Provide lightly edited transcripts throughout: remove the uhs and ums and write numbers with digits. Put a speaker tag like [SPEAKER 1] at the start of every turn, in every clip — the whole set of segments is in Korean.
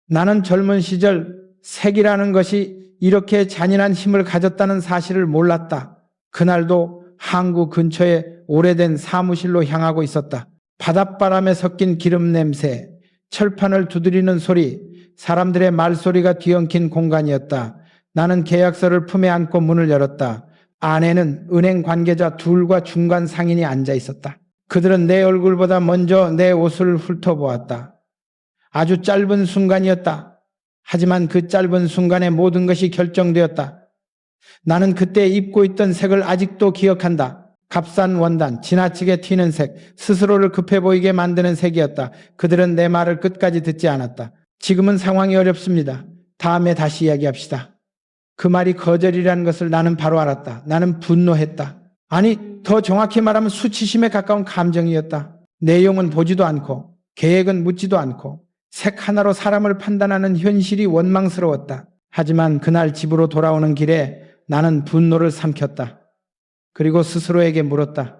[SPEAKER 1] 나는 젊은 시절 색이라는 것이 이렇게 잔인한 힘을 가졌다는 사실을 몰랐다. 그날도 항구 근처에 오래된 사무실로 향하고 있었다. 바닷바람에 섞인 기름 냄새, 철판을 두드리는 소리, 사람들의 말소리가 뒤엉킨 공간이었다. 나는 계약서를 품에 안고 문을 열었다. 안에는 은행 관계자 둘과 중간 상인이 앉아 있었다. 그들은 내 얼굴보다 먼저 내 옷을 훑어보았다. 아주 짧은 순간이었다. 하지만 그 짧은 순간에 모든 것이 결정되었다. 나는 그때 입고 있던 색을 아직도 기억한다. 값싼 원단, 지나치게 튀는 색, 스스로를 급해 보이게 만드는 색이었다. 그들은 내 말을 끝까지 듣지 않았다. 지금은 상황이 어렵습니다. 다음에 다시 이야기합시다. 그 말이 거절이라는 것을 나는 바로 알았다. 나는 분노했다. 아니, 더 정확히 말하면 수치심에 가까운 감정이었다. 내용은 보지도 않고 계획은 묻지도 않고 색 하나로 사람을 판단하는 현실이 원망스러웠다. 하지만 그날 집으로 돌아오는 길에 나는 분노를 삼켰다. 그리고 스스로에게 물었다.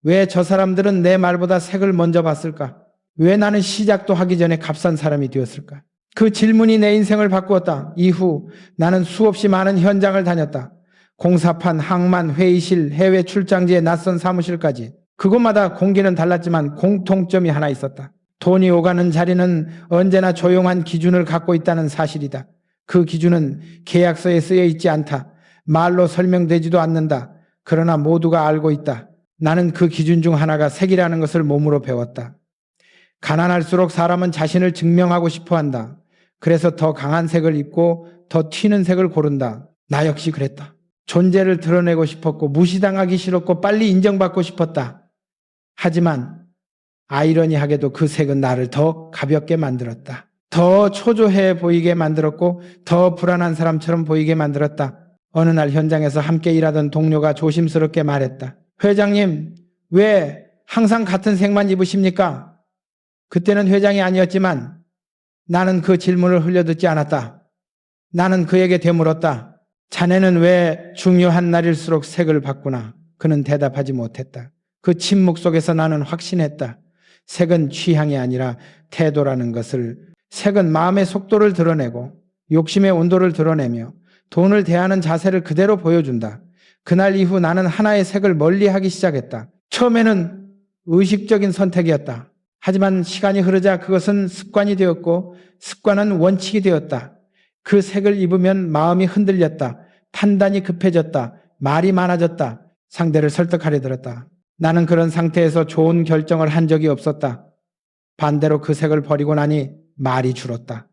[SPEAKER 1] 왜 저 사람들은 내 말보다 색을 먼저 봤을까? 왜 나는 시작도 하기 전에 값싼 사람이 되었을까? 그 질문이 내 인생을 바꾸었다. 이후 나는 수없이 많은 현장을 다녔다. 공사판, 항만, 회의실, 해외 출장지의 낯선 사무실까지. 그곳마다 공기는 달랐지만 공통점이 하나 있었다. 돈이 오가는 자리는 언제나 조용한 기준을 갖고 있다는 사실이다. 그 기준은 계약서에 쓰여 있지 않다. 말로 설명되지도 않는다. 그러나 모두가 알고 있다. 나는 그 기준 중 하나가 색이라는 것을 몸으로 배웠다. 가난할수록 사람은 자신을 증명하고 싶어 한다. 그래서 더 강한 색을 입고 더 튀는 색을 고른다. 나 역시 그랬다. 존재를 드러내고 싶었고 무시당하기 싫었고 빨리 인정받고 싶었다. 하지만 아이러니하게도 그 색은 나를 더 가볍게 만들었다. 더 초조해 보이게 만들었고 더 불안한 사람처럼 보이게 만들었다. 어느 날 현장에서 함께 일하던 동료가 조심스럽게 말했다. 회장님, 왜 항상 같은 색만 입으십니까? 그때는 회장이 아니었지만 나는 그 질문을 흘려듣지 않았다. 나는 그에게 되물었다. 자네는 왜 중요한 날일수록 색을 바꾸나? 그는 대답하지 못했다. 그 침묵 속에서 나는 확신했다. 색은 취향이 아니라 태도라는 것을, 색은 마음의 속도를 드러내고 욕심의 온도를 드러내며 돈을 대하는 자세를 그대로 보여준다. 그날 이후 나는 하나의 색을 멀리하기 시작했다. 처음에는 의식적인 선택이었다. 하지만 시간이 흐르자 그것은 습관이 되었고 습관은 원칙이 되었다. 그 색을 입으면 마음이 흔들렸다. 판단이 급해졌다. 말이 많아졌다. 상대를 설득하려 들었다. 나는 그런 상태에서 좋은 결정을 한 적이 없었다. 반대로 그 색을 버리고 나니 말이 줄었다.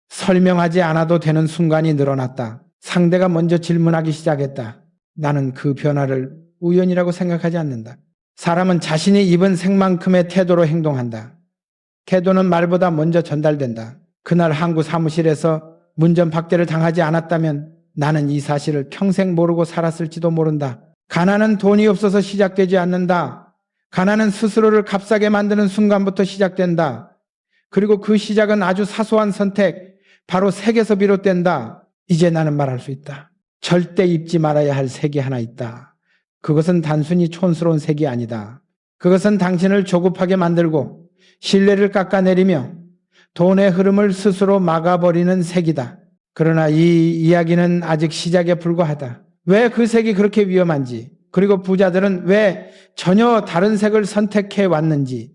[SPEAKER 1] 설명하지 않아도 되는 순간이 늘어났다. 상대가 먼저 질문하기 시작했다. 나는 그 변화를 우연이라고 생각하지 않는다. 사람은 자신이 입은 색만큼의 태도로 행동한다. 태도는 말보다 먼저 전달된다. 그날 항구 사무실에서 문전박대를 당하지 않았다면 나는 이 사실을 평생 모르고 살았을지도 모른다. 가난은 돈이 없어서 시작되지 않는다. 가난은 스스로를 값싸게 만드는 순간부터 시작된다. 그리고 그 시작은 아주 사소한 선택, 바로 색에서 비롯된다. 이제 나는 말할 수 있다. 절대 입지 말아야 할 색이 하나 있다. 그것은 단순히 촌스러운 색이 아니다. 그것은 당신을 조급하게 만들고 신뢰를 깎아내리며 돈의 흐름을 스스로 막아버리는 색이다. 그러나 이 이야기는 아직 시작에 불과하다. 왜 그 색이 그렇게 위험한지, 그리고 부자들은 왜 전혀 다른 색을 선택해 왔는지,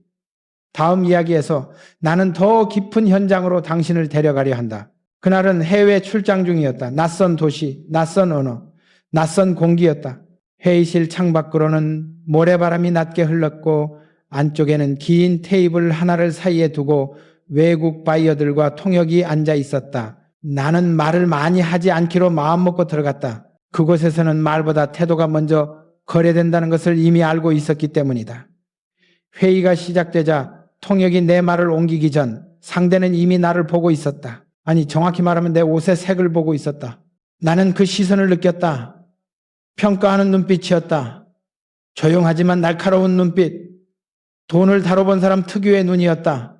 [SPEAKER 1] 다음 이야기에서 나는 더 깊은 현장으로 당신을 데려가려 한다. 그날은 해외 출장 중이었다. 낯선 도시, 낯선 언어, 낯선 공기였다. 회의실 창밖으로는 모래바람이 낮게 흘렀고 안쪽에는 긴 테이블 하나를 사이에 두고 외국 바이어들과 통역이 앉아 있었다. 나는 말을 많이 하지 않기로 마음먹고 들어갔다. 그곳에서는 말보다 태도가 먼저 거래된다는 것을 이미 알고 있었기 때문이다. 회의가 시작되자 통역이 내 말을 옮기기 전 상대는 이미 나를 보고 있었다. 아니, 정확히 말하면 내 옷의 색을 보고 있었다. 나는 그 시선을 느꼈다. 평가하는 눈빛이었다. 조용하지만 날카로운 눈빛. 돈을 다뤄본 사람 특유의 눈이었다.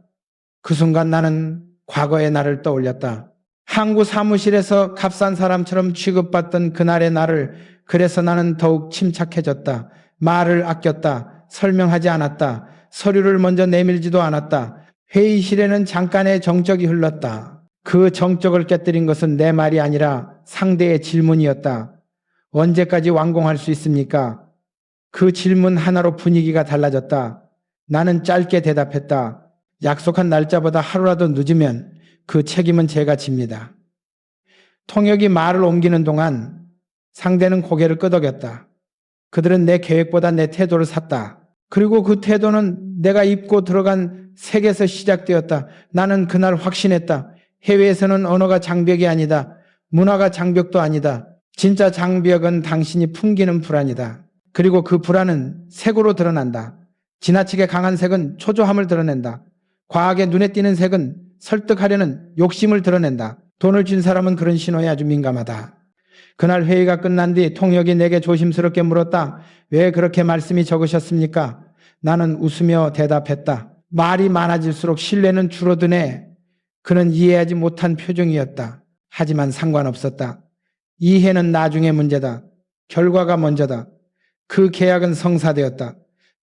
[SPEAKER 1] 그 순간 나는 과거의 나를 떠올렸다. 항구 사무실에서 값싼 사람처럼 취급받던 그날의 나를. 그래서 나는 더욱 침착해졌다. 말을 아꼈다. 설명하지 않았다. 서류를 먼저 내밀지도 않았다. 회의실에는 잠깐의 정적이 흘렀다. 그 정적을 깨뜨린 것은 내 말이 아니라 상대의 질문이었다. 언제까지 완공할 수 있습니까? 그 질문 하나로 분위기가 달라졌다. 나는 짧게 대답했다. 약속한 날짜보다 하루라도 늦으면 그 책임은 제가 집니다. 통역이 말을 옮기는 동안 상대는 고개를 끄덕였다. 그들은 내 계획보다 내 태도를 샀다. 그리고 그 태도는 내가 입고 들어간 색에서 시작되었다. 나는 그날 확신했다. 해외에서는 언어가 장벽이 아니다. 문화가 장벽도 아니다. 진짜 장벽은 당신이 풍기는 불안이다. 그리고 그 불안은 색으로 드러난다. 지나치게 강한 색은 초조함을 드러낸다. 과하게 눈에 띄는 색은 설득하려는 욕심을 드러낸다. 돈을 준 사람은 그런 신호에 아주 민감하다. 그날 회의가 끝난 뒤 통역이 내게 조심스럽게 물었다. 왜 그렇게 말씀이 적으셨습니까? 나는 웃으며 대답했다. 말이 많아질수록 신뢰는 줄어드네. 그는 이해하지 못한 표정이었다. 하지만 상관없었다. 이해는 나중의 문제다. 결과가 먼저다. 그 계약은 성사되었다.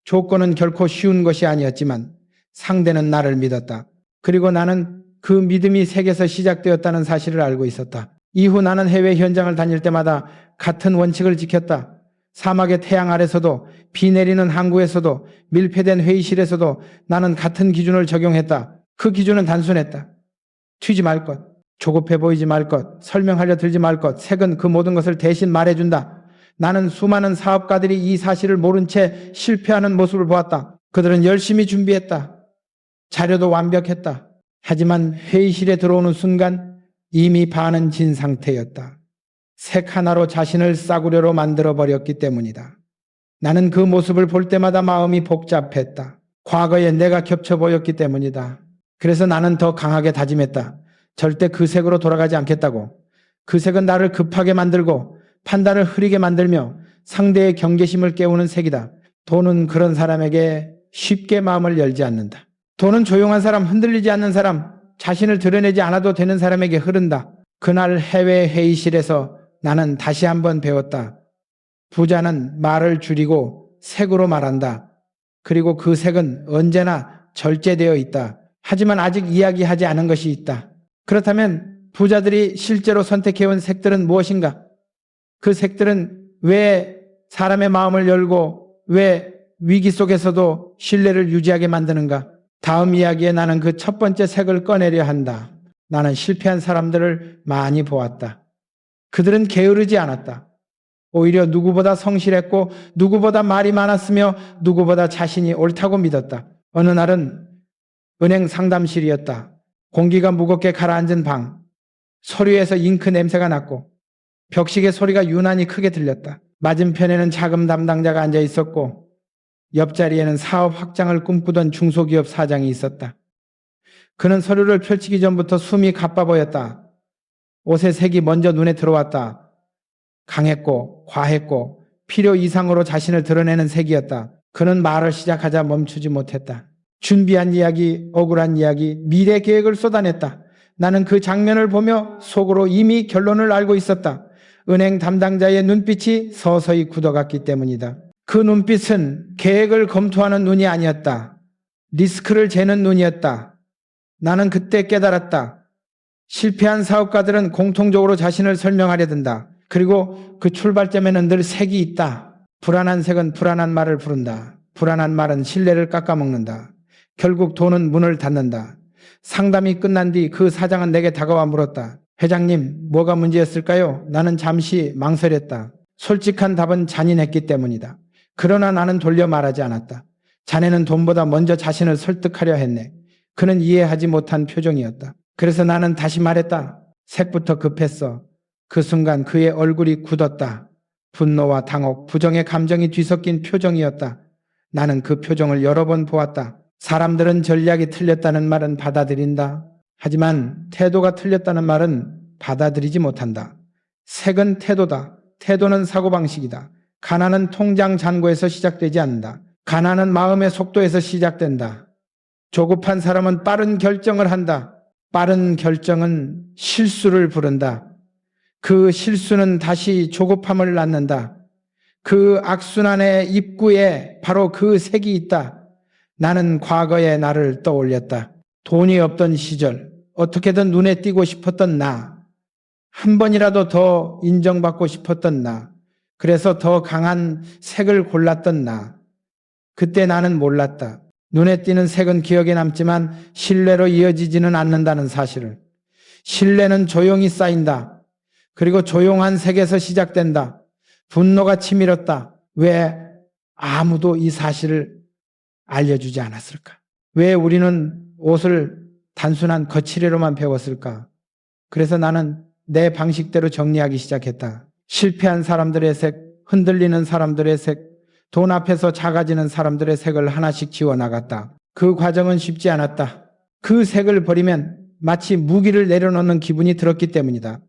[SPEAKER 1] 조건은 결코 쉬운 것이 아니었지만 상대는 나를 믿었다. 그리고 나는 그 믿음이 색에서 시작되었다는 사실을 알고 있었다. 이후 나는 해외 현장을 다닐 때마다 같은 원칙을 지켰다. 사막의 태양 아래서도, 비 내리는 항구에서도, 밀폐된 회의실에서도 나는 같은 기준을 적용했다. 그 기준은 단순했다. 튀지 말 것, 조급해 보이지 말 것, 설명하려 들지 말 것, 색은 그 모든 것을 대신 말해준다. 나는 수많은 사업가들이 이 사실을 모른 채 실패하는 모습을 보았다. 그들은 열심히 준비했다. 자료도 완벽했다. 하지만 회의실에 들어오는 순간 이미 반은 진 상태였다. 색 하나로 자신을 싸구려로 만들어버렸기 때문이다. 나는 그 모습을 볼 때마다 마음이 복잡했다. 과거에 내가 겹쳐 보였기 때문이다. 그래서 나는 더 강하게 다짐했다. 절대 그 색으로 돌아가지 않겠다고. 그 색은 나를 급하게 만들고 판단을 흐리게 만들며 상대의 경계심을 깨우는 색이다. 돈은 그런 사람에게 쉽게 마음을 열지 않는다. 돈은 조용한 사람, 흔들리지 않는 사람, 자신을 드러내지 않아도 되는 사람에게 흐른다. 그날 해외 회의실에서 나는 다시 한번 배웠다. 부자는 말을 줄이고 색으로 말한다. 그리고 그 색은 언제나 절제되어 있다. 하지만 아직 이야기하지 않은 것이 있다. 그렇다면 부자들이 실제로 선택해온 색들은 무엇인가? 그 색들은 왜 사람의 마음을 열고 왜 위기 속에서도 신뢰를 유지하게 만드는가? 다음 이야기에 나는 그 첫 번째 색을 꺼내려 한다. 나는 실패한 사람들을 많이 보았다. 그들은 게으르지 않았다. 오히려 누구보다 성실했고 누구보다 말이 많았으며 누구보다 자신이 옳다고 믿었다. 어느 날은 은행 상담실이었다. 공기가 무겁게 가라앉은 방. 서류에서 잉크 냄새가 났고 벽시계 소리가 유난히 크게 들렸다. 맞은편에는 자금 담당자가 앉아 있었고 옆자리에는 사업 확장을 꿈꾸던 중소기업 사장이 있었다. 그는 서류를 펼치기 전부터 숨이 가빠 보였다. 옷의 색이 먼저 눈에 들어왔다. 강했고 과했고 필요 이상으로 자신을 드러내는 색이었다. 그는 말을 시작하자 멈추지 못했다. 준비한 이야기, 억울한 이야기, 미래 계획을 쏟아냈다. 나는 그 장면을 보며 속으로 이미 결론을 알고 있었다. 은행 담당자의 눈빛이 서서히 굳어갔기 때문이다. 그 눈빛은 계획을 검토하는 눈이 아니었다. 리스크를 재는 눈이었다. 나는 그때 깨달았다. 실패한 사업가들은 공통적으로 자신을 설명하려 든다. 그리고 그 출발점에는 늘 색이 있다. 불안한 색은 불안한 말을 부른다. 불안한 말은 신뢰를 깎아먹는다. 결국 돈은 문을 닫는다. 상담이 끝난 뒤 그 사장은 내게 다가와 물었다. 회장님, 뭐가 문제였을까요? 나는 잠시 망설였다. 솔직한 답은 잔인했기 때문이다. 그러나 나는 돌려 말하지 않았다. 자네는 돈보다 먼저 자신을 설득하려 했네. 그는 이해하지 못한 표정이었다. 그래서 나는 다시 말했다. 색부터 급했어. 그 순간 그의 얼굴이 굳었다. 분노와 당혹, 부정의 감정이 뒤섞인 표정이었다. 나는 그 표정을 여러 번 보았다. 사람들은 전략이 틀렸다는 말은 받아들인다. 하지만 태도가 틀렸다는 말은 받아들이지 못한다. 색은 태도다. 태도는 사고방식이다. 가난은 통장 잔고에서 시작되지 않는다. 가난은 마음의 속도에서 시작된다. 조급한 사람은 빠른 결정을 한다. 빠른 결정은 실수를 부른다. 그 실수는 다시 조급함을 낳는다. 그 악순환의 입구에 바로 그 색이 있다. 나는 과거의 나를 떠올렸다. 돈이 없던 시절, 어떻게든 눈에 띄고 싶었던 나, 한 번이라도 더 인정받고 싶었던 나, 그래서 더 강한 색을 골랐던 나, 그때 나는 몰랐다. 눈에 띄는 색은 기억에 남지만 신뢰로 이어지지는 않는다는 사실을. 신뢰는 조용히 쌓인다. 그리고 조용한 색에서 시작된다. 분노가 치밀었다. 왜 아무도 이 사실을 알려주지 않았을까? 왜 우리는 옷을 단순한 거칠애로만 배웠을까? 그래서 나는 내 방식대로 정리하기 시작했다. 실패한 사람들의 색, 흔들리는 사람들의 색, 돈 앞에서 작아지는 사람들의 색을 하나씩 지워나갔다. 그 과정은 쉽지 않았다. 그 색을 버리면 마치 무기를 내려놓는 기분이 들었기 때문이다.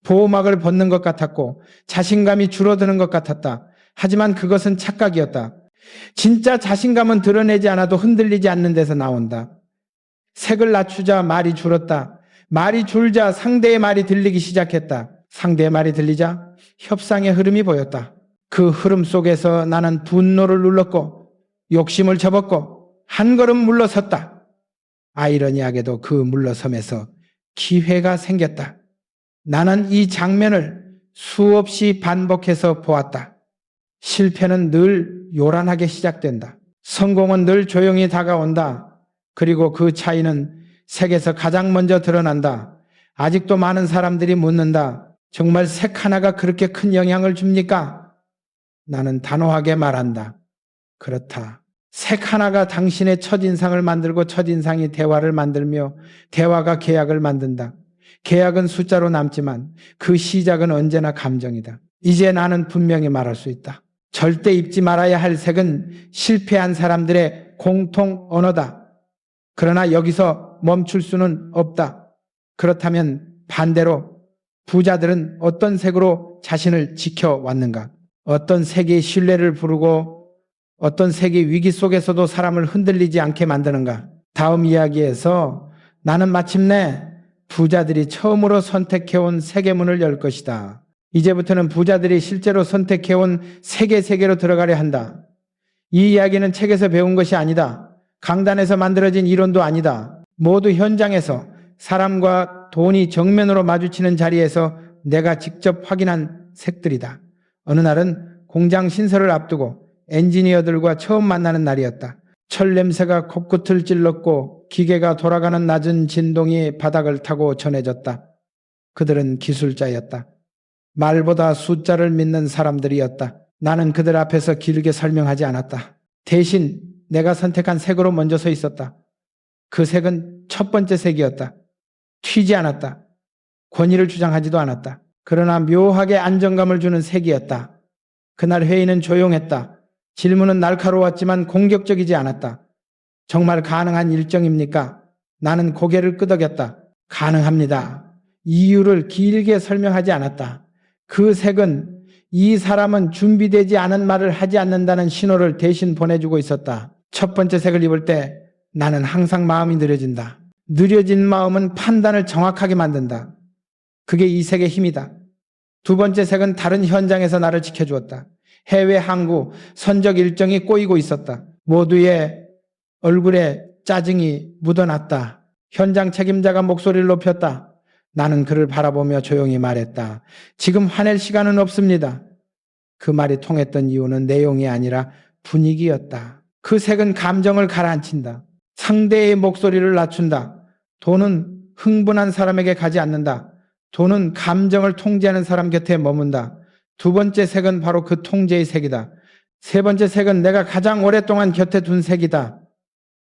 [SPEAKER 1] 보호막을 벗는 것 같았고 자신감이 줄어드는 것 같았다. 하지만 그것은 착각이었다. 진짜 자신감은 드러내지 않아도 흔들리지 않는 데서 나온다. 색을 낮추자 말이 줄었다. 말이 줄자 상대의 말이 들리기 시작했다. 상대의 말이 들리자 협상의 흐름이 보였다. 그 흐름 속에서 나는 분노를 눌렀고 욕심을 접었고 한 걸음 물러섰다. 아이러니하게도 그 물러섬에서 기회가 생겼다. 나는 이 장면을 수없이 반복해서 보았다. 실패는 늘 요란하게 시작된다. 성공은 늘 조용히 다가온다. 그리고 그 차이는 색에서 가장 먼저 드러난다. 아직도 많은 사람들이 묻는다. 정말 색 하나가 그렇게 큰 영향을 줍니까? 나는 단호하게 말한다. 그렇다. 색 하나가 당신의 첫인상을 만들고 첫인상이 대화를 만들며 대화가 계약을 만든다. 계약은 숫자로 남지만 그 시작은 언제나 감정이다. 이제 나는 분명히 말할 수 있다. 절대 입지 말아야 할 색은 실패한 사람들의 공통 언어다. 그러나 여기서 멈출 수는 없다. 그렇다면 반대로 부자들은 어떤 색으로 자신을 지켜왔는가? 어떤 색이 신뢰를 부르고 어떤 색이 위기 속에서도 사람을 흔들리지 않게 만드는가? 다음 이야기에서 나는 마침내 부자들이 처음으로 선택해온 색의 문을 열 것이다. 이제부터는 부자들이 실제로 선택해온 색의 세계로 들어가려 한다. 이 이야기는 책에서 배운 것이 아니다. 강단에서 만들어진 이론도 아니다. 모두 현장에서 사람과 돈이 정면으로 마주치는 자리에서 내가 직접 확인한 색들이다. 어느 날은 공장 신설을 앞두고 엔지니어들과 처음 만나는 날이었다. 철 냄새가 코끝을 찔렀고 기계가 돌아가는 낮은 진동이 바닥을 타고 전해졌다. 그들은 기술자였다. 말보다 숫자를 믿는 사람들이었다. 나는 그들 앞에서 길게 설명하지 않았다. 대신 내가 선택한 색으로 먼저 서 있었다. 그 색은 첫 번째 색이었다. 튀지 않았다. 권위를 주장하지도 않았다. 그러나 묘하게 안정감을 주는 색이었다. 그날 회의는 조용했다. 질문은 날카로웠지만 공격적이지 않았다. 정말 가능한 일정입니까? 나는 고개를 끄덕였다. 가능합니다. 이유를 길게 설명하지 않았다. 그 색은 이 사람은 준비되지 않은 말을 하지 않는다는 신호를 대신 보내주고 있었다. 첫 번째 색을 입을 때 나는 항상 마음이 느려진다. 느려진 마음은 판단을 정확하게 만든다. 그게 이 색의 힘이다. 두 번째 색은 다른 현장에서 나를 지켜주었다. 해외 항구, 선적 일정이 꼬이고 있었다. 모두의 얼굴에 짜증이 묻어났다. 현장 책임자가 목소리를 높였다. 나는 그를 바라보며 조용히 말했다. 지금 화낼 시간은 없습니다. 그 말이 통했던 이유는 내용이 아니라 분위기였다. 그 색은 감정을 가라앉힌다. 상대의 목소리를 낮춘다. 돈은 흥분한 사람에게 가지 않는다. 돈은 감정을 통제하는 사람 곁에 머문다. 두 번째 색은 바로 그 통제의 색이다. 세 번째 색은 내가 가장 오랫동안 곁에 둔 색이다.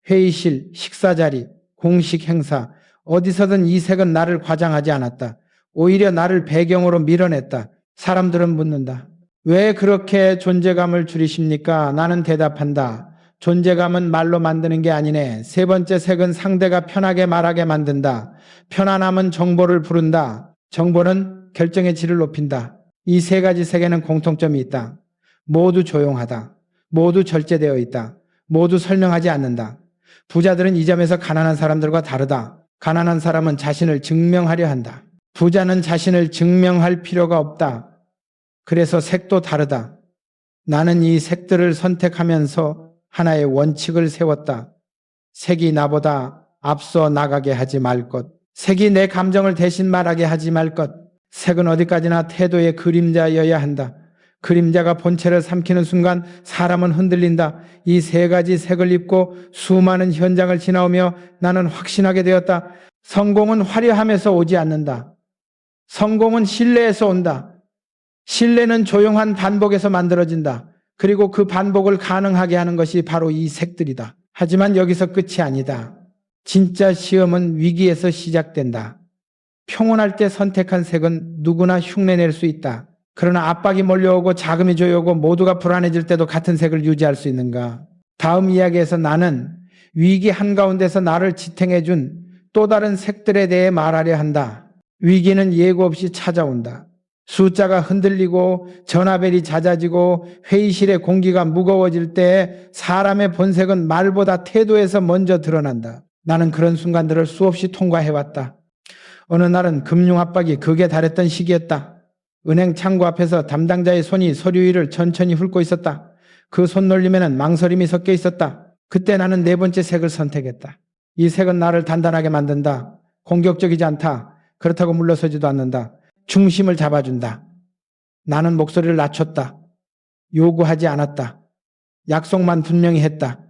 [SPEAKER 1] 회의실, 식사자리, 공식 행사, 어디서든 이 색은 나를 과장하지 않았다. 오히려 나를 배경으로 밀어냈다. 사람들은 묻는다. 왜 그렇게 존재감을 줄이십니까? 나는 대답한다. 존재감은 말로 만드는 게 아니네. 세 번째 색은 상대가 편하게 말하게 만든다. 편안함은 정보를 부른다. 정보는 결정의 질을 높인다. 이 세 가지 색에는 공통점이 있다. 모두 조용하다. 모두 절제되어 있다. 모두 설명하지 않는다. 부자들은 이 점에서 가난한 사람들과 다르다. 가난한 사람은 자신을 증명하려 한다. 부자는 자신을 증명할 필요가 없다. 그래서 색도 다르다. 나는 이 색들을 선택하면서 하나의 원칙을 세웠다. 색이 나보다 앞서 나가게 하지 말 것. 색이 내 감정을 대신 말하게 하지 말 것. 색은 어디까지나 태도의 그림자여야 한다. 그림자가 본체를 삼키는 순간 사람은 흔들린다. 이 세 가지 색을 입고 수많은 현장을 지나오며 나는 확신하게 되었다. 성공은 화려함에서 오지 않는다. 성공은 신뢰에서 온다. 신뢰는 조용한 반복에서 만들어진다. 그리고 그 반복을 가능하게 하는 것이 바로 이 색들이다. 하지만 여기서 끝이 아니다. 진짜 시험은 위기에서 시작된다. 평온할 때 선택한 색은 누구나 흉내낼 수 있다. 그러나 압박이 몰려오고 자금이 조여오고 모두가 불안해질 때도 같은 색을 유지할 수 있는가? 다음 이야기에서 나는 위기 한가운데서 나를 지탱해준 또 다른 색들에 대해 말하려 한다. 위기는 예고 없이 찾아온다. 숫자가 흔들리고 전화벨이 잦아지고 회의실의 공기가 무거워질 때 사람의 본색은 말보다 태도에서 먼저 드러난다. 나는 그런 순간들을 수없이 통과해왔다. 어느 날은 금융 압박이 극에 달했던 시기였다. 은행 창구 앞에서 담당자의 손이 서류 위를 천천히 훑고 있었다. 그 손놀림에는 망설임이 섞여 있었다. 그때 나는 네 번째 색을 선택했다. 이 색은 나를 단단하게 만든다. 공격적이지 않다. 그렇다고 물러서지도 않는다. 중심을 잡아준다. 나는 목소리를 낮췄다. 요구하지 않았다. 약속만 분명히 했다.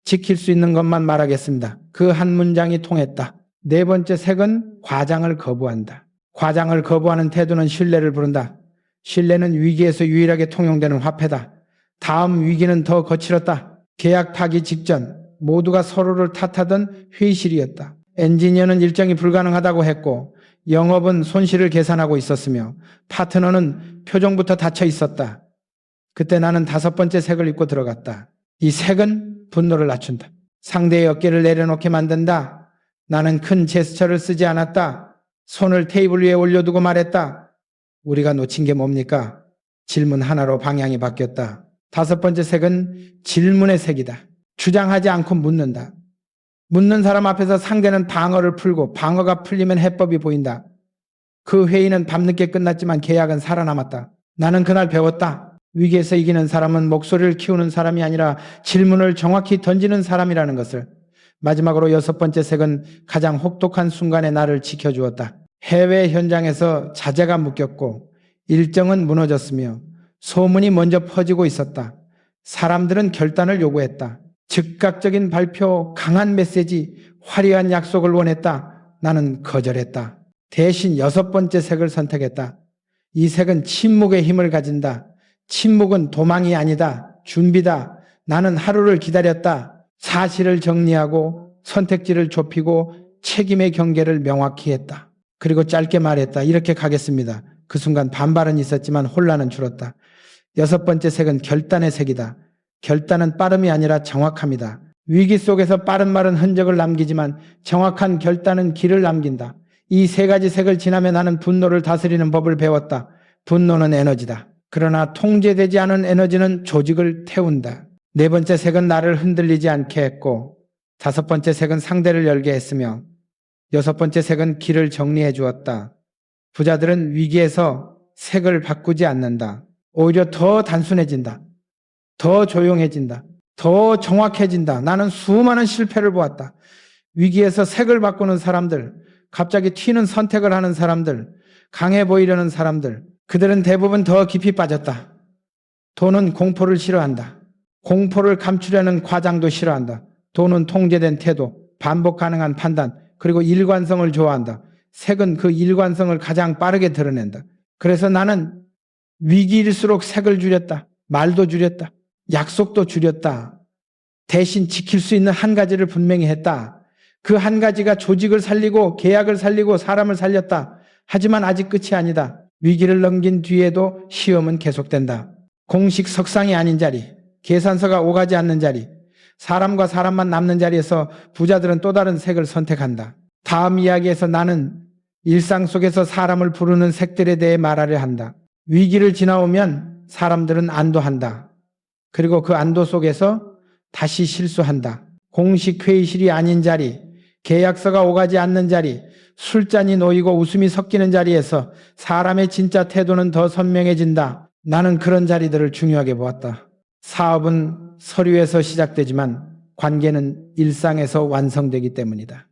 [SPEAKER 1] 지킬 수 있는 것만 말하겠습니다. 그 한 문장이 통했다. 네 번째 색은 과장을 거부한다. 과장을 거부하는 태도는 신뢰를 부른다. 신뢰는 위기에서 유일하게 통용되는 화폐다. 다음 위기는 더 거칠었다. 계약 파기 직전 모두가 서로를 탓하던 회의실이었다. 엔지니어는 일정이 불가능하다고 했고 영업은 손실을 계산하고 있었으며 파트너는 표정부터 닫혀 있었다. 그때 나는 다섯 번째 색을 입고 들어갔다. 이 색은 분노를 낮춘다. 상대의 어깨를 내려놓게 만든다. 나는 큰 제스처를 쓰지 않았다. 손을 테이블 위에 올려두고 말했다. 우리가 놓친 게 뭡니까? 질문 하나로 방향이 바뀌었다. 다섯 번째 색은 질문의 색이다. 주장하지 않고 묻는다. 묻는 사람 앞에서 상대는 방어를 풀고 방어가 풀리면 해법이 보인다. 그 회의는 밤늦게 끝났지만 계약은 살아남았다. 나는 그날 배웠다. 위기에서 이기는 사람은 목소리를 키우는 사람이 아니라 질문을 정확히 던지는 사람이라는 것을. 마지막으로 여섯 번째 색은 가장 혹독한 순간에 나를 지켜주었다. 해외 현장에서 자재가 묶였고 일정은 무너졌으며 소문이 먼저 퍼지고 있었다. 사람들은 결단을 요구했다. 즉각적인 발표, 강한 메시지, 화려한 약속을 원했다. 나는 거절했다. 대신 여섯 번째 색을 선택했다. 이 색은 침묵의 힘을 가진다. 침묵은 도망이 아니다. 준비다. 나는 하루를 기다렸다. 사실을 정리하고 선택지를 좁히고 책임의 경계를 명확히 했다. 그리고 짧게 말했다. 이렇게 가겠습니다. 그 순간 반발은 있었지만 혼란은 줄었다. 여섯 번째 색은 결단의 색이다. 결단은 빠름이 아니라 정확함이다. 위기 속에서 빠른 말은 흔적을 남기지만 정확한 결단은 길을 남긴다. 이 세 가지 색을 지나며 나는 분노를 다스리는 법을 배웠다. 분노는 에너지다. 그러나 통제되지 않은 에너지는 조직을 태운다. 네 번째 색은 나를 흔들리지 않게 했고 다섯 번째 색은 상대를 열게 했으며 여섯 번째 색은 길을 정리해 주었다. 부자들은 위기에서 색을 바꾸지 않는다. 오히려 더 단순해진다. 더 조용해진다. 더 정확해진다. 나는 수많은 실패를 보았다. 위기에서 색을 바꾸는 사람들, 갑자기 튀는 선택을 하는 사람들, 강해 보이려는 사람들, 그들은 대부분 더 깊이 빠졌다. 돈은 공포를 싫어한다. 공포를 감추려는 과장도 싫어한다. 돈은 통제된 태도, 반복 가능한 판단, 그리고 일관성을 좋아한다. 색은 그 일관성을 가장 빠르게 드러낸다. 그래서 나는 위기일수록 색을 줄였다. 말도 줄였다. 약속도 줄였다. 대신 지킬 수 있는 한 가지를 분명히 했다. 그 한 가지가 조직을 살리고 계약을 살리고 사람을 살렸다. 하지만 아직 끝이 아니다. 위기를 넘긴 뒤에도 시험은 계속된다. 공식 석상이 아닌 자리, 계산서가 오가지 않는 자리, 사람과 사람만 남는 자리에서 부자들은 또 다른 색을 선택한다. 다음 이야기에서 나는 일상 속에서 사람을 부르는 색들에 대해 말하려 한다. 위기를 지나오면 사람들은 안도한다. 그리고 그 안도 속에서 다시 실수한다. 공식 회의실이 아닌 자리, 계약서가 오가지 않는 자리, 술잔이 놓이고 웃음이 섞이는 자리에서 사람의 진짜 태도는 더 선명해진다. 나는 그런 자리들을 중요하게 보았다. 사업은 서류에서 시작되지만 관계는 일상에서 완성되기 때문이다.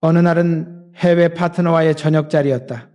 [SPEAKER 1] 어느 날은 해외 파트너와의 저녁 자리였다.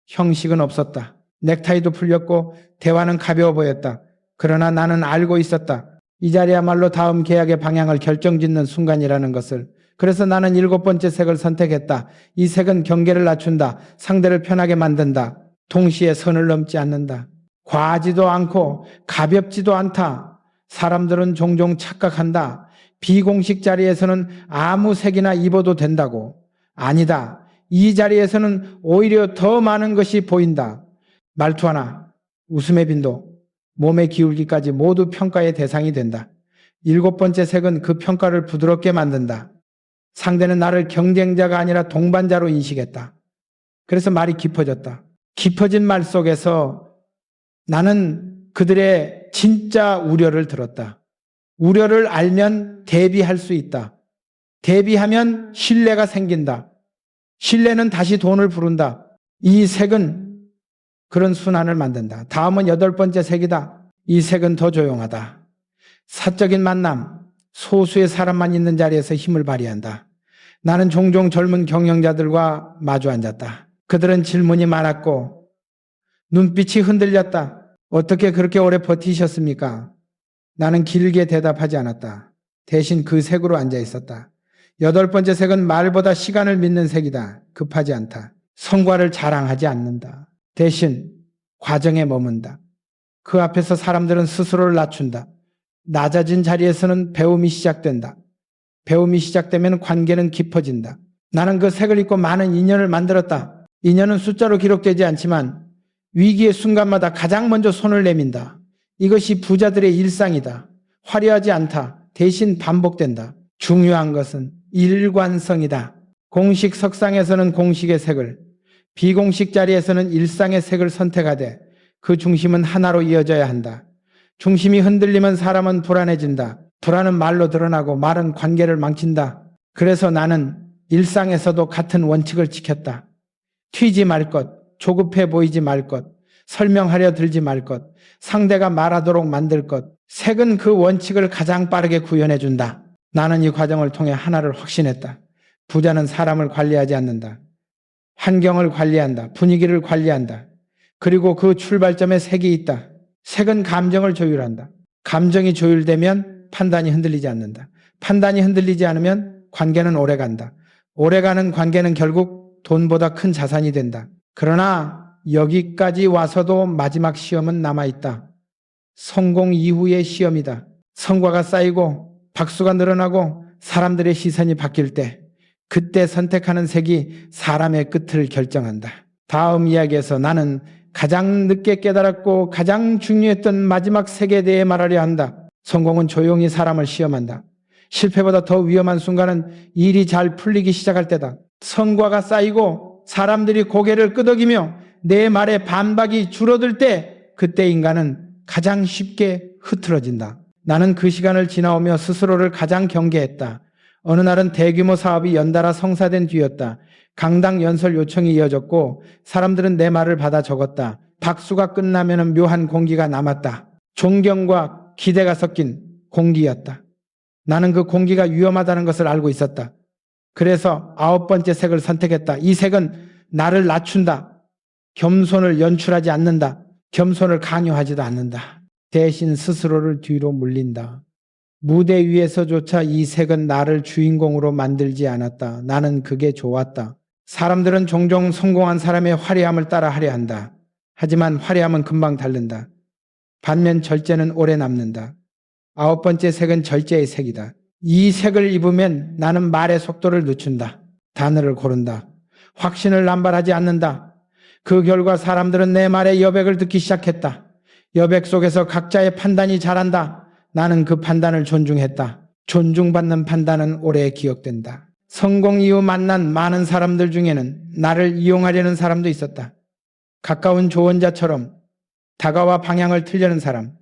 [SPEAKER 1] 형식은 없었다. 넥타이도 풀렸고 대화는 가벼워 보였다. 그러나 나는 알고 있었다. 이 자리야말로 다음 계약의 방향을 결정짓는 순간이라는 것을. 그래서 나는 7번째 색을 선택했다. 이 색은 경계를 낮춘다. 상대를 편하게 만든다. 동시에 선을 넘지 않는다. 과하지도 않고 가볍지도 않다. 사람들은 종종 착각한다. 비공식 자리에서는 아무 색이나 입어도 된다고. 아니다. 이 자리에서는 오히려 더 많은 것이 보인다. 말투 하나, 웃음의 빈도, 몸의 기울기까지 모두 평가의 대상이 된다. 7번째 색은 그 평가를 부드럽게 만든다. 상대는 나를 경쟁자가 아니라 동반자로 인식했다. 그래서 말이 깊어졌다. 깊어진 말 속에서 나는 그들의 진짜 우려를 들었다. 우려를 알면 대비할 수 있다. 대비하면 신뢰가 생긴다. 신뢰는 다시 돈을 부른다. 이 색은 그런 순환을 만든다. 다음은 8번째 색이다. 이 색은 더 조용하다. 사적인 만남, 소수의 사람만 있는 자리에서 힘을 발휘한다. 나는 종종 젊은 경영자들과 마주 앉았다. 그들은 질문이 많았고 눈빛이 흔들렸다. 어떻게 그렇게 오래 버티셨습니까? 나는 길게 대답하지 않았다. 대신 그 색으로 앉아 있었다. 8번째 색은 말보다 시간을 믿는 색이다. 급하지 않다. 성과를 자랑하지 않는다. 대신 과정에 머문다. 그 앞에서 사람들은 스스로를 낮춘다. 낮아진 자리에서는 배움이 시작된다. 배움이 시작되면 관계는 깊어진다. 나는 그 색을 입고 많은 인연을 만들었다. 인연은 숫자로 기록되지 않지만 위기의 순간마다 가장 먼저 손을 내민다. 이것이 부자들의 일상이다. 화려하지 않다. 대신 반복된다. 중요한 것은 일관성이다. 공식 석상에서는 공식의 색을, 비공식 자리에서는 일상의 색을 선택하되 그 중심은 하나로 이어져야 한다. 중심이 흔들리면 사람은 불안해진다. 불안은 말로 드러나고 말은 관계를 망친다. 그래서 나는 일상에서도 같은 원칙을 지켰다. 튀지 말 것, 조급해 보이지 말 것, 설명하려 들지 말 것, 상대가 말하도록 만들 것. 색은 그 원칙을 가장 빠르게 구현해 준다. 나는 이 과정을 통해 하나를 확신했다. 부자는 사람을 관리하지 않는다. 환경을 관리한다. 분위기를 관리한다. 그리고 그 출발점에 색이 있다. 색은 감정을 조율한다. 감정이 조율되면 판단이 흔들리지 않는다. 판단이 흔들리지 않으면 관계는 오래간다. 오래가는 관계는 결국 돈보다 큰 자산이 된다. 그러나 여기까지 와서도 마지막 시험은 남아있다. 성공 이후의 시험이다. 성과가 쌓이고 박수가 늘어나고 사람들의 시선이 바뀔 때 그때 선택하는 색이 사람의 끝을 결정한다. 다음 이야기에서 나는 가장 늦게 깨달았고 가장 중요했던 마지막 색에 대해 말하려 한다. 성공은 조용히 사람을 시험한다. 실패보다 더 위험한 순간은 일이 잘 풀리기 시작할 때다. 성과가 쌓이고 사람들이 고개를 끄덕이며 내 말에 반박이 줄어들 때 그때 인간은 가장 쉽게 흐트러진다. 나는 그 시간을 지나오며 스스로를 가장 경계했다. 어느 날은 대규모 사업이 연달아 성사된 뒤였다. 강당 연설 요청이 이어졌고 사람들은 내 말을 받아 적었다. 박수가 끝나면 묘한 공기가 남았다. 존경과 기대가 섞인 공기였다. 나는 그 공기가 위험하다는 것을 알고 있었다. 그래서 9번째 색을 선택했다. 이 색은 나를 낮춘다. 겸손을 연출하지 않는다. 겸손을 강요하지도 않는다. 대신 스스로를 뒤로 물린다. 무대 위에서조차 이 색은 나를 주인공으로 만들지 않았다. 나는 그게 좋았다. 사람들은 종종 성공한 사람의 화려함을 따라 하려 한다. 하지만 화려함은 금방 닳는다. 반면 절제는 오래 남는다. 9번째 색은 절제의 색이다. 이 색을 입으면 나는 말의 속도를 늦춘다. 단어를 고른다. 확신을 남발하지 않는다. 그 결과 사람들은 내 말에 여백을 듣기 시작했다. 여백 속에서 각자의 판단이 자란다. 나는 그 판단을 존중했다. 존중받는 판단은 오래 기억된다. 성공 이후 만난 많은 사람들 중에는 나를 이용하려는 사람도 있었다. 가까운 조언자처럼 다가와 방향을 틀려는 사람,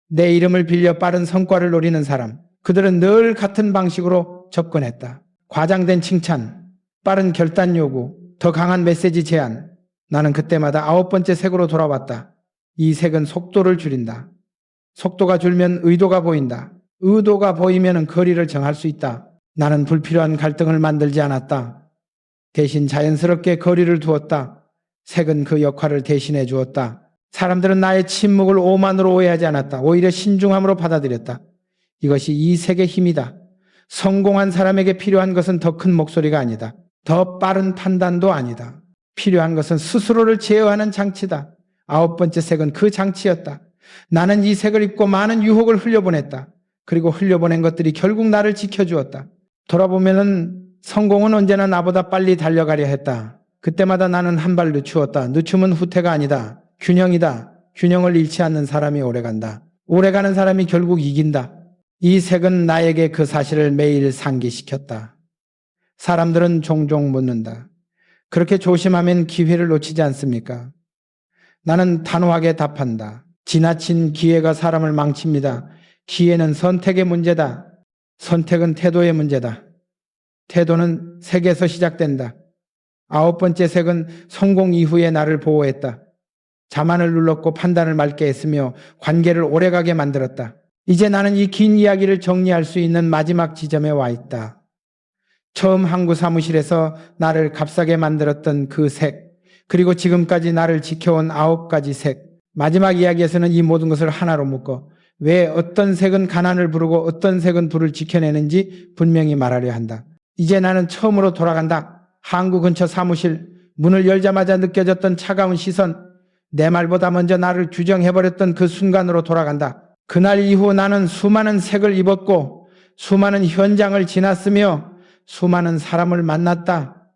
[SPEAKER 1] 내 이름을 빌려 빠른 성과를 노리는 사람, 그들은 늘 같은 방식으로 접근했다. 과장된 칭찬, 빠른 결단 요구, 더 강한 메시지 제안. 나는 그때마다 9번째 색으로 돌아왔다. 이 색은 속도를 줄인다. 속도가 줄면 의도가 보인다. 의도가 보이면 거리를 정할 수 있다. 나는 불필요한 갈등을 만들지 않았다. 대신 자연스럽게 거리를 두었다. 색은 그 역할을 대신해 주었다. 사람들은 나의 침묵을 오만으로 오해하지 않았다. 오히려 신중함으로 받아들였다. 이것이 이 색의 힘이다. 성공한 사람에게 필요한 것은 더 큰 목소리가 아니다. 더 빠른 판단도 아니다. 필요한 것은 스스로를 제어하는 장치다. 9번째 색은 그 장치였다. 나는 이 색을 입고 많은 유혹을 흘려보냈다. 그리고 흘려보낸 것들이 결국 나를 지켜주었다. 돌아보면은 성공은 언제나 나보다 빨리 달려가려 했다. 그때마다 나는 한 발 늦추었다. 늦춤은 후퇴가 아니다. 균형이다. 균형을 잃지 않는 사람이 오래간다. 오래가는 사람이 결국 이긴다. 이 색은 나에게 그 사실을 매일 상기시켰다. 사람들은 종종 묻는다. 그렇게 조심하면 기회를 놓치지 않습니까? 나는 단호하게 답한다. 지나친 기회가 사람을 망칩니다. 기회는 선택의 문제다. 선택은 태도의 문제다. 태도는 색에서 시작된다. 9번째 색은 성공 이후에 나를 보호했다. 자만을 눌렀고 판단을 맑게 했으며 관계를 오래가게 만들었다. 이제 나는 이 긴 이야기를 정리할 수 있는 마지막 지점에 와 있다. 처음 항구 사무실에서 나를 값싸게 만들었던 그 색, 그리고 지금까지 나를 지켜온 9가지 색. 마지막 이야기에서는 이 모든 것을 하나로 묶어 왜 어떤 색은 가난을 부르고 어떤 색은 부를 지켜내는지 분명히 말하려 한다. 이제 나는 처음으로 돌아간다. 항구 근처 사무실, 문을 열자마자 느껴졌던 차가운 시선, 내 말보다 먼저 나를 규정해버렸던 그 순간으로 돌아간다. 그날 이후 나는 수많은 색을 입었고 수많은 현장을 지났으며 수많은 사람을 만났다.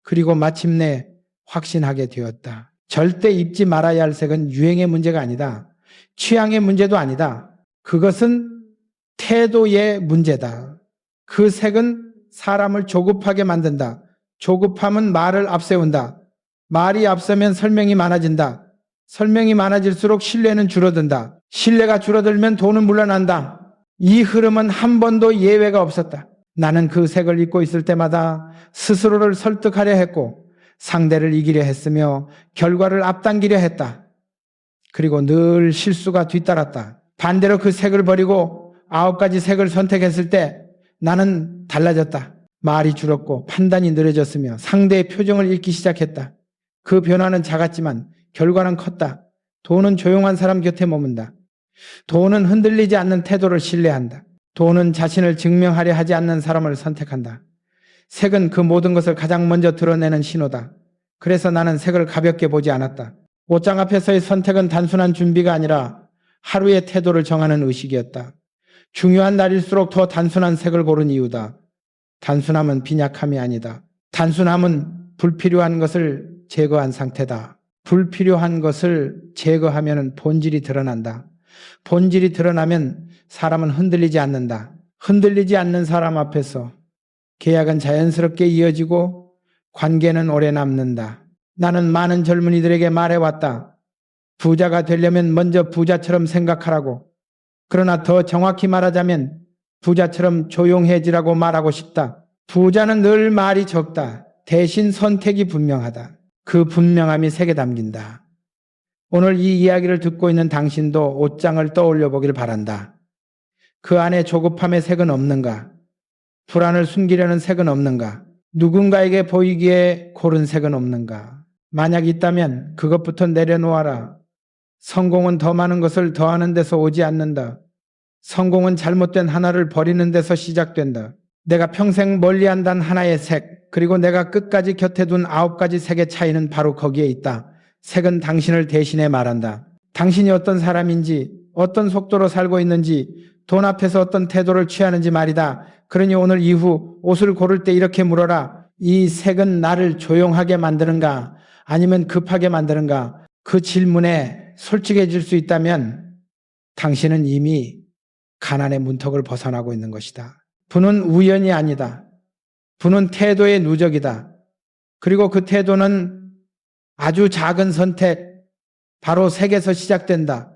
[SPEAKER 1] 그리고 마침내 확신하게 되었다. 절대 입지 말아야 할 색은 유행의 문제가 아니다. 취향의 문제도 아니다. 그것은 태도의 문제다. 그 색은 사람을 조급하게 만든다. 조급함은 말을 앞세운다. 말이 앞서면 설명이 많아진다. 설명이 많아질수록 신뢰는 줄어든다. 신뢰가 줄어들면 돈은 물러난다. 이 흐름은 한 번도 예외가 없었다. 나는 그 색을 입고 있을 때마다 스스로를 설득하려 했고 상대를 이기려 했으며 결과를 앞당기려 했다. 그리고 늘 실수가 뒤따랐다. 반대로 그 색을 버리고 9가지 색을 선택했을 때 나는 달라졌다. 말이 줄었고 판단이 느려졌으며 상대의 표정을 읽기 시작했다. 그 변화는 작았지만 결과는 컸다. 돈은 조용한 사람 곁에 머문다. 돈은 흔들리지 않는 태도를 신뢰한다. 돈은 자신을 증명하려 하지 않는 사람을 선택한다. 색은 그 모든 것을 가장 먼저 드러내는 신호다. 그래서 나는 색을 가볍게 보지 않았다. 옷장 앞에서의 선택은 단순한 준비가 아니라 하루의 태도를 정하는 의식이었다. 중요한 날일수록 더 단순한 색을 고른 이유다. 단순함은 빈약함이 아니다. 단순함은 불필요한 것을 제거한 상태다. 불필요한 것을 제거하면 본질이 드러난다. 본질이 드러나면 사람은 흔들리지 않는다. 흔들리지 않는 사람 앞에서 계약은 자연스럽게 이어지고 관계는 오래 남는다. 나는 많은 젊은이들에게 말해왔다. 부자가 되려면 먼저 부자처럼 생각하라고. 그러나 더 정확히 말하자면 부자처럼 조용해지라고 말하고 싶다. 부자는 늘 말이 적다. 대신 선택이 분명하다. 그 분명함이 색에 담긴다. 오늘 이 이야기를 듣고 있는 당신도 옷장을 떠올려 보길 바란다. 그 안에 조급함의 색은 없는가? 불안을 숨기려는 색은 없는가? 누군가에게 보이기에 고른 색은 없는가? 만약 있다면 그것부터 내려놓아라. 성공은 더 많은 것을 더하는 데서 오지 않는다. 성공은 잘못된 하나를 버리는 데서 시작된다. 내가 평생 멀리한다는 하나의 색, 그리고 내가 끝까지 곁에 둔 9가지 색의 차이는 바로 거기에 있다. 색은 당신을 대신해 말한다. 당신이 어떤 사람인지, 어떤 속도로 살고 있는지, 돈 앞에서 어떤 태도를 취하는지 말이다. 그러니 오늘 이후 옷을 고를 때 이렇게 물어라. 이 색은 나를 조용하게 만드는가? 아니면 급하게 만드는가? 그 질문에 솔직해질 수 있다면 당신은 이미 가난의 문턱을 벗어나고 있는 것이다. 부는 우연이 아니다. 부는 태도의 누적이다. 그리고 그 태도는 아주 작은 선택, 바로 색에서 시작된다.